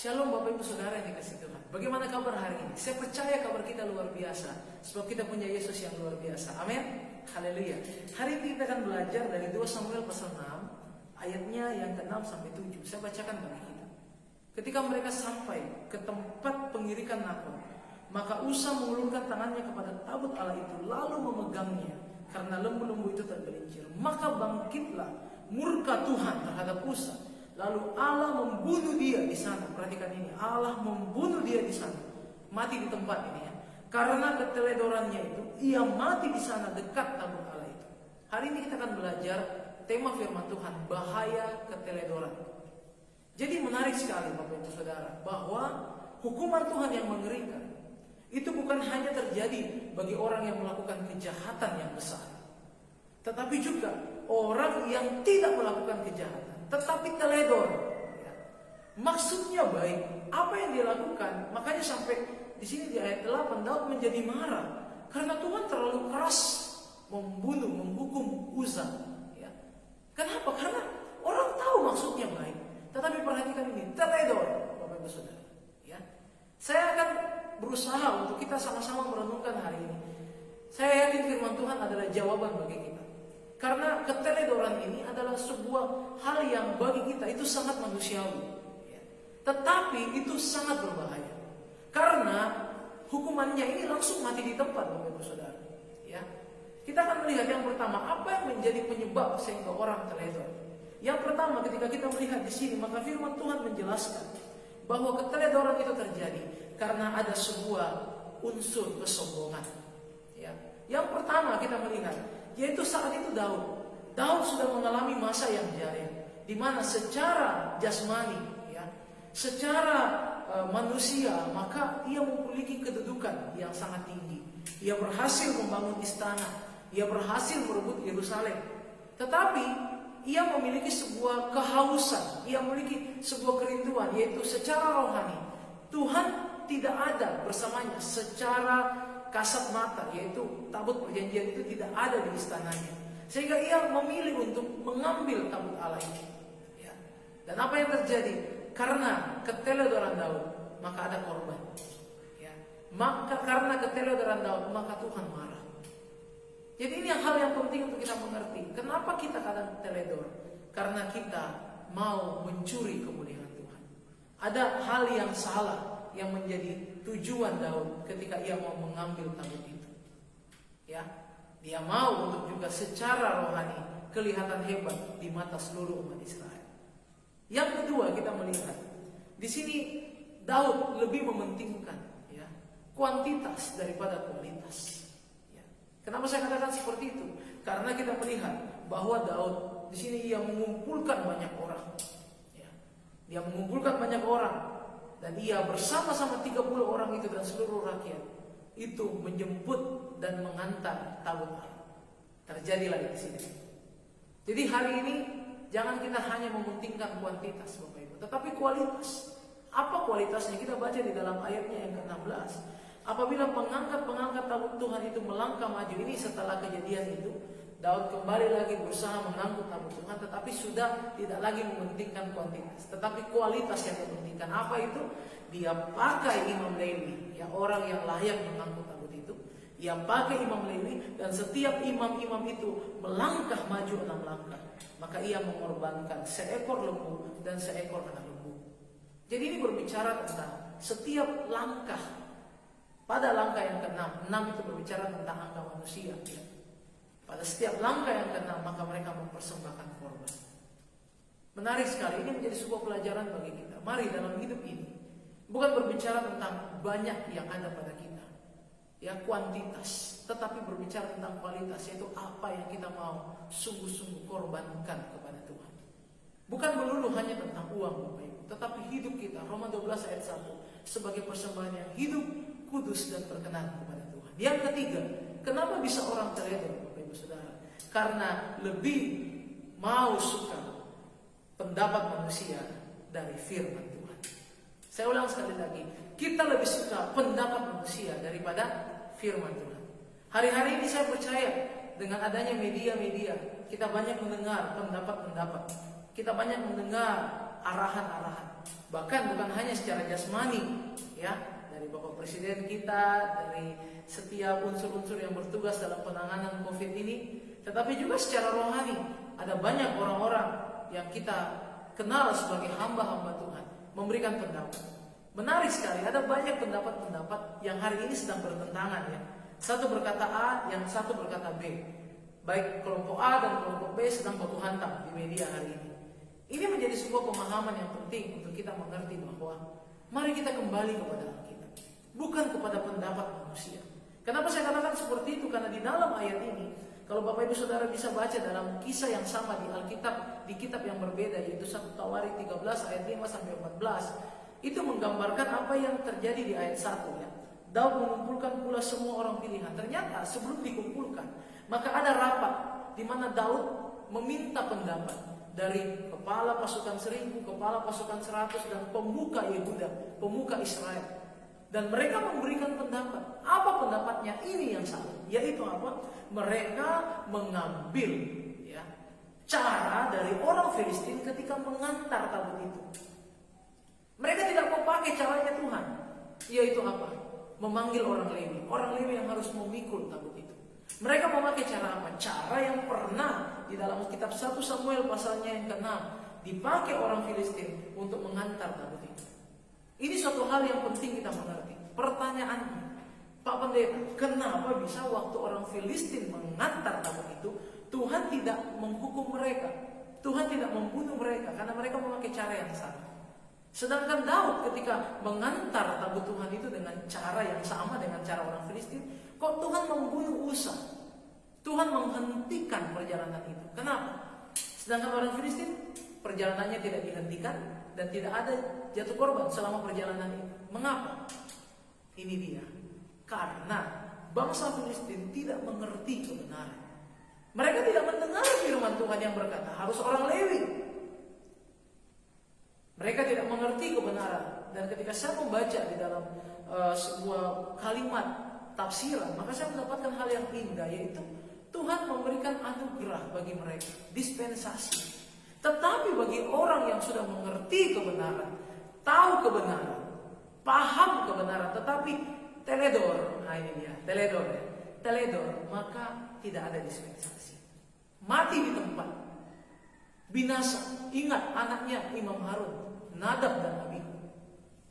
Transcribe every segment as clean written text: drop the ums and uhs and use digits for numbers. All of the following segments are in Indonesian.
Shalom Bapak Ibu Saudara yang dikasih Tuhan. Bagaimana kabar hari ini? Saya percaya kabar kita luar biasa, sebab kita punya Yesus yang luar biasa. Amin. Haleluya. Hari ini kita akan belajar dari 2 Samuel pasal 6 ayatnya yang ke-6 sampai 7. Saya bacakan bagi kita. Ketika mereka sampai ke tempat pengirikan Nakor, maka Usa mengulurkan tangannya kepada tabut Allah itu, lalu memegangnya karena lembu-lembu itu tergelincir. Maka bangkitlah murka Tuhan terhadap Usa. Lalu Allah membunuh dia di sana. Perhatikan ini, Allah membunuh dia di sana, mati di tempat ini ya. Karena keteledorannya itu, ia mati di sana dekat tabut Allah itu. Hari ini kita akan belajar tema firman Tuhan, bahaya keteledoran. Jadi menarik sekali Bapak Ibu Saudara, bahwa hukuman Tuhan yang mengerikan itu bukan hanya terjadi bagi orang yang melakukan kejahatan yang besar, tetapi juga orang yang tidak melakukan kejahatan tetapi teledor. Maksudnya baik, apa yang dia lakukan. Makanya sampai di sini di ayat 8 Daud menjadi marah karena Tuhan terlalu keras membunuh, menghukum Uza. Ya. Kenapa? Karena orang tahu maksudnya baik, tetapi perhatikan ini, teledor, Bapak Ibu Saudara. Ya. Saya akan berusaha untuk kita sama-sama merenungkan hari ini. Saya yakin firman Tuhan adalah jawaban bagi kita. Karena keteledoran ini adalah sebuah hal yang bagi kita itu sangat manusiawi, ya. Tetapi itu sangat berbahaya. Karena hukumannya ini langsung mati di tempat, Bapak Ibu Saudara. Ya. Kita akan melihat yang pertama, apa yang menjadi penyebab sehingga orang teledor. Yang pertama, ketika kita melihat di sini, maka firman Tuhan menjelaskan bahwa keteledoran itu terjadi karena ada sebuah unsur kesombongan. Ya. Yang pertama kita melihat, yaitu saat itu Daud sudah mengalami masa yang jaya, di mana secara jasmani, ya, secara manusia, maka ia memiliki kedudukan yang sangat tinggi. Ia berhasil membangun istana, ia berhasil merebut Yerusalem. Tetapi ia memiliki sebuah kehausan, ia memiliki sebuah kerinduan, yaitu secara rohani. Tuhan tidak ada bersamanya secara kasat mata, yaitu tabut perjanjian itu tidak ada di istananya, sehingga ia memilih untuk mengambil tabut Allah itu. Ya. Dan apa yang terjadi? Karena keteledoran Daud, maka ada korban. Ya. Maka karena keteledoran Daud, maka Tuhan marah. Jadi ini hal yang penting untuk kita mengerti. Kenapa kita kadang teledor? Karena kita mau mencuri kemuliaan Tuhan. Ada hal yang salah yang menjadi tujuan Daud ketika ia mau mengambil tabut itu. Ya, dia mau untuk juga secara rohani kelihatan hebat di mata seluruh umat Israel. Yang kedua kita melihat di sini Daud lebih mementingkan, ya, kuantitas daripada kualitas. Ya. Kenapa saya katakan seperti itu? Karena kita melihat bahwa Daud di sini ia mengumpulkan banyak orang. Ya. Dia mengumpulkan banyak orang. Dan ia bersama-sama 30 orang itu dan seluruh rakyat itu menjemput dan mengantar tabut Allah. Terjadilah di sini. Jadi hari ini jangan kita hanya mementingkan kuantitas, Bapak Ibu, tetapi kualitas. Apa kualitasnya? Kita baca di dalam ayatnya yang ke-16. Apabila pengangkat tabut Tuhan itu melangkah maju, ini setelah kejadian itu, Daud kembali lagi berusaha mengangkut tabut Tuhan, tetapi sudah tidak lagi mementingkan kuantitas, tetapi kualitas yang dipentingkan. Apa itu? Dia pakai Imam Lewi, ya, orang yang layak mengangkut tabut itu. Ia pakai Imam Lewi, dan setiap imam-imam itu melangkah maju 6 langkah. Maka ia mengorbankan seekor lembu dan seekor anak lembu. Jadi ini berbicara tentang setiap langkah. Pada langkah yang ke-6, 6 itu berbicara tentang angka manusia, ya. Pada setiap langkah yang ke-6 maka mereka mempersembahkan korban. Menarik sekali, ini menjadi sebuah pelajaran bagi kita. Mari dalam hidup ini bukan berbicara tentang banyak yang ada pada kita, ya, kuantitas, tetapi berbicara tentang kualitas, yaitu apa yang kita mau sungguh-sungguh korbankan kepada Tuhan. Bukan melulu hanya tentang uang, Bapak Ibu, tetapi hidup kita, Roma 12 ayat 1, sebagai persembahan yang hidup, kudus dan berkenan kepada Tuhan. Yang ketiga, kenapa bisa orang teledor? Saudara, karena lebih mau suka pendapat manusia dari firman Tuhan. Saya ulang sekali lagi, kita lebih suka pendapat manusia daripada firman Tuhan. Hari-hari ini saya percaya dengan adanya media-media, kita banyak mendengar pendapat-pendapat, kita banyak mendengar arahan-arahan. Bahkan bukan hanya secara jasmani, ya, dari Bapak Presiden kita, dari setiap unsur-unsur yang bertugas dalam penanganan COVID ini, tetapi juga secara rohani. Ada banyak orang-orang yang kita kenal sebagai hamba-hamba Tuhan memberikan pendapat. Menarik sekali, ada banyak pendapat-pendapat yang hari ini sedang bertentangan, ya. Satu berkata A, yang satu berkata B. Baik kelompok A dan kelompok B sedang baku hantam di media hari ini. Ini menjadi sebuah pemahaman yang penting untuk kita mengerti bahwa mari kita kembali kepada Alkitab, bukan kepada pendapat manusia. Kenapa saya katakan seperti itu? Karena di dalam ayat ini, kalau Bapak Ibu Saudara bisa baca dalam kisah yang sama di Alkitab, di kitab yang berbeda, yaitu 1 Tawarik 13 ayat 5-14, itu menggambarkan apa yang terjadi di ayat 1, ya. Daud mengumpulkan pula semua orang pilihan. Ternyata sebelum dikumpulkan, maka ada rapat di mana Daud meminta pendapat dari kepala pasukan 1000, kepala pasukan 100, dan pemuka Yehuda, pemuka Israel. Dan mereka memberikan pendapat. Apa pendapatnya? Ini yang salah. Yaitu apa? Mereka mengambil, ya, cara dari orang Filistin ketika mengantar tabut itu. Mereka tidak mau pakai caranya Tuhan. Yaitu apa? Memanggil orang Lewi yang harus memikul tabut itu. Mereka memakai cara apa? Cara yang pernah di dalam kitab 1 Samuel pasalnya yang ke-6 dipakai orang Filistin untuk mengantar tabut itu. Ini suatu hal yang penting kita mengerti. Pertanyaannya, Pak Pendeta, kenapa bisa waktu orang Filistin mengantar tabut itu, Tuhan tidak menghukum mereka, Tuhan tidak membunuh mereka karena mereka memakai cara yang salah? Sedangkan Daud ketika mengantar tabut Tuhan itu dengan cara yang sama dengan cara orang Filistin, kok Tuhan membunuh Usa? Tuhan menghentikan perjalanan itu. Kenapa? Sedangkan orang Filistin perjalanannya tidak dihentikan dan tidak ada jatuh korban selama perjalanan itu. Mengapa? Ini dia. Karena bangsa Filistin tidak mengerti kebenaran. Mereka tidak mendengar firman Tuhan yang berkata harus orang Lewi. Mereka tidak mengerti kebenaran. Dan ketika saya membaca di dalam sebuah kalimat tafsiran, maka saya mendapatkan hal yang indah, yaitu Tuhan memberikan anugerah bagi mereka, dispensasi. Tetapi bagi orang yang sudah mengerti kebenaran, tahu kebenaran, paham kebenaran, tetapi teledor, nah ini dia, teledor, maka tidak ada dispensasi. Mati di tempat, binasa. Ingat anaknya Imam Harun, Nadab dan Abihu,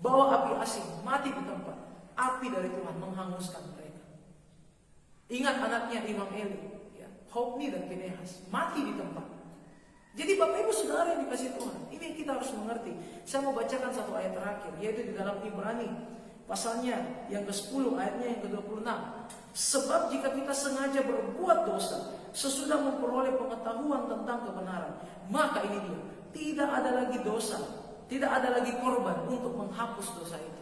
bawa api asing, mati di tempat. Api dari Tuhan menghanguskan mereka. Ingat anaknya Imam Eli, ya, Hofni dan Pinehas, mati di tempat. Jadi Bapak Ibu Saudara yang dikasih Tuhan, ini kita harus mengerti. Saya mau bacakan satu ayat terakhir, yaitu di dalam Ibrani pasalnya yang ke-10 ayatnya yang ke-26. Sebab jika kita sengaja berbuat dosa sesudah memperoleh pengetahuan tentang kebenaran, maka ini dia, tidak ada lagi dosa, tidak ada lagi korban untuk menghapus dosa itu.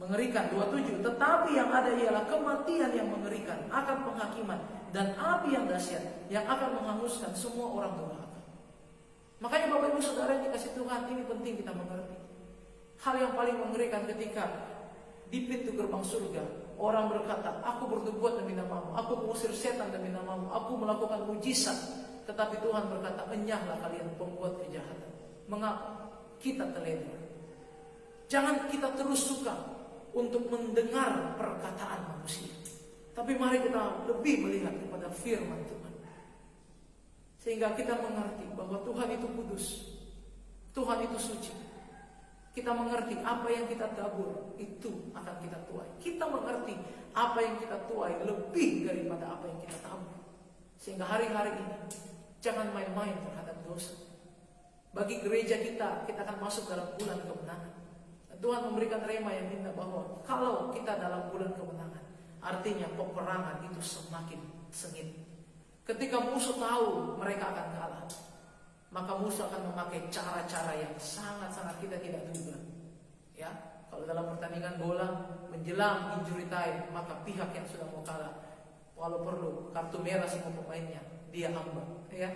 Mengerikan 27. Tetapi yang ada ialah kematian yang mengerikan akan penghakiman dan api yang dahsyat yang akan menghanguskan semua orang durhaka. Makanya Bapak Ibu Saudara yang dikasih Tuhan, ini penting kita mengerti. Hal yang paling mengerikan ketika di pintu gerbang surga orang berkata, aku berbuat demi namamu, aku mengusir setan demi namamu, aku melakukan mujizat. Tetapi Tuhan berkata, enyahlah kalian pembuat kejahatan. Mengapa? Kita teledor. Jangan kita terus suka untuk mendengar perkataan manusia, tapi mari kita lebih melihat kepada firman Tuhan, sehingga kita mengerti bahwa Tuhan itu kudus, Tuhan itu suci. Kita mengerti apa yang kita tabur itu akan kita tuai. Kita mengerti apa yang kita tuai lebih daripada apa yang kita tabur. Sehingga hari-hari ini jangan main-main terhadap dosa. Bagi gereja kita akan masuk dalam bulan kemenangan. Tuhan memberikan rema yang indah bahwa kalau kita dalam bulan kemenangan, artinya peperangan itu semakin sengit. Ketika musuh tahu mereka akan kalah, maka musuh akan memakai cara-cara yang sangat-sangat kita tidak duga. Ya, kalau dalam pertandingan bola menjelang injury time, maka pihak yang sudah mau kalah, walau perlu kartu merah semua pemainnya, dia ambang, ya,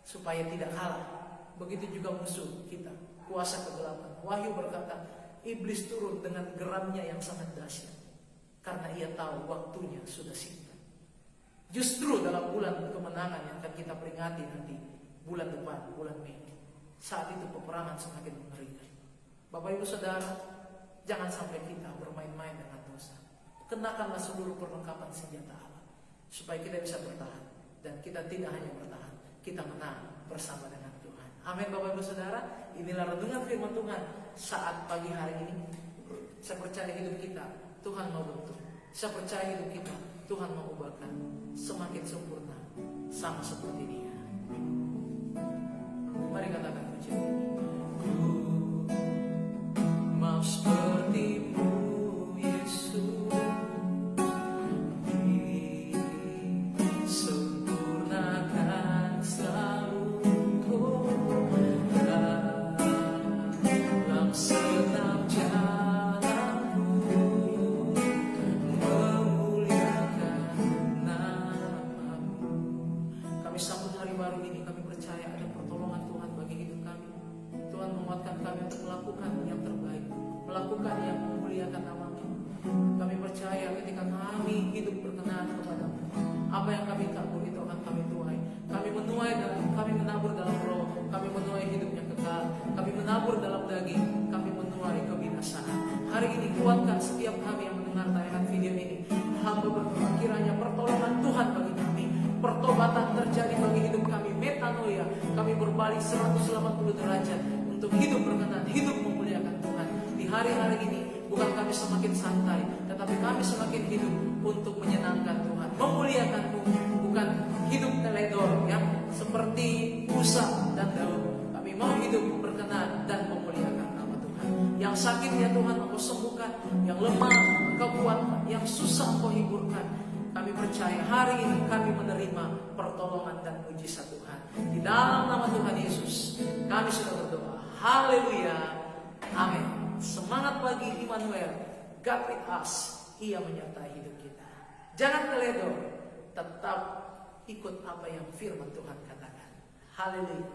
supaya tidak kalah. Begitu juga musuh kita, kuasa kegelapan. Wahyu berkata, iblis turun dengan geramnya yang sangat dahsyat, karena ia tahu waktunya sudah singkat. Justru dalam bulan kemenangan yang akan kita peringati nanti, bulan depan, bulan Mei, saat itu peperangan semakin mengerikan. Bapak Ibu Saudara, jangan sampai kita bermain-main dengan dosa. Kenakanlah seluruh perlengkapan senjata Allah, supaya kita bisa bertahan. Dan kita tidak hanya bertahan, kita menang bersama dengan Tuhan. Amin Bapak Ibu Saudara. Inilah renungan firman Tuhan saat pagi hari ini. Saya percaya hidup kita Tuhan mau bentuk. Saya percaya hidup kita Tuhan mau ubahkan semakin sempurna sama seperti Dia. Mari katakan pujian ini. Ku mau seperti-Mu Yesus, disempurnakan selalu Engkau dalam senam jalanku, memuliakan nama-Mu. Kami sambut hari baru ini, kami percaya ada pertolongan Tuhan bagi hidup kami. Tuhan menguatkan kami untuk melakukan yang terbaik, melakukan yang memuliakan nama-Mu. Kami percaya ketika kami hidup berkenan kepada-Mu, apa yang kami tabur itu akan kami tuai. Kami menabur dalam roh, kami menuai hidup yang kekal. Kami menabur dalam daging, kami menuai kebinasaan. Hari ini kuatkan setiap kami yang mendengar tayangan video ini. Hamba berdoa kiranya pertolongan Tuhan bagi kami, pertobatan terjadi bagi hidup kami, metanoia, kami berbalik 180 derajat untuk hidup berkenan, hidup memuliakan Tuhan. Di hari-hari ini bukan kami semakin santai, tetapi kami semakin hidup untuk menyenangkan Tuhan, memuliakan-Mu. Bukan hidup teledor yang seperti Musa dan Daud. Kami mau hidup berkenan dan memuliakan nama Tuhan. Yang sakit ya Tuhan Engkau sembuhkan, yang lemah Engkau kuatkan, yang susah Engkau hiburkan. Kami percaya hari ini kami menerima pertolongan dan mujizat Tuhan. Di dalam nama Tuhan Yesus kami sudah berdoa. Haleluya. Amin. Semangat pagi Immanuel. God with us. Ia menyertai hidup kita. Jangan teledor. Tetap ikut apa yang firman Tuhan katakan. Haleluya.